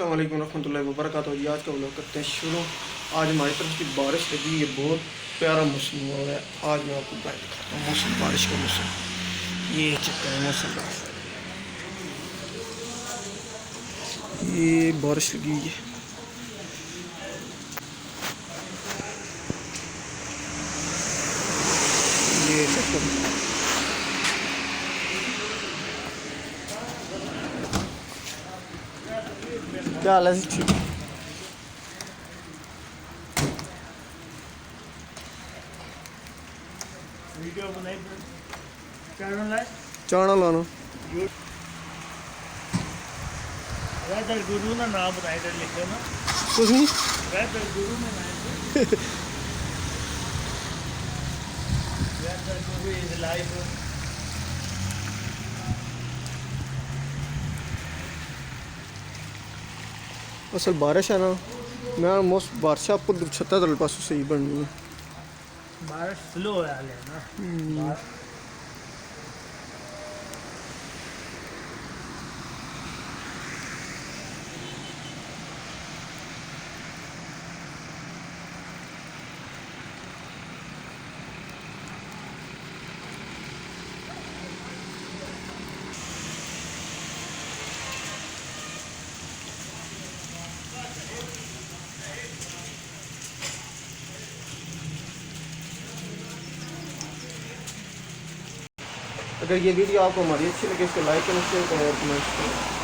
अस्सलाम वालेकुम रहमतुल्लाहि व बरकातहू। जी आज का व्लॉग करते हैं शुरू। आज हमारी तरफ की बारिश लगी है, बहुत प्यारा मौसम हो रहा है। आज मैं आपको दिखाता हूँ मौसम, बारिश का मौसम। ये चक्कर है मौसम का, ये बारिश लगी है। ये चक्कर क्या हाल है? ठीक वीडियो बनाई चैनल है चाणा लाना वेदर गुरु ना नाम बताए इधर लिखे ना कुछ नहीं। वेदर गुरु में नाम वेदर गुरु इज लाइफ। असल बारिश है ना, मैं मौसम बारिश आपको छत्ता तल पास सही बननी है। बारिश स्लो है हाल है ना। अगर ये वीडियो आपको हमारी अच्छी लगे इसको लाइक करें, शेयर करें और कमेंट करें।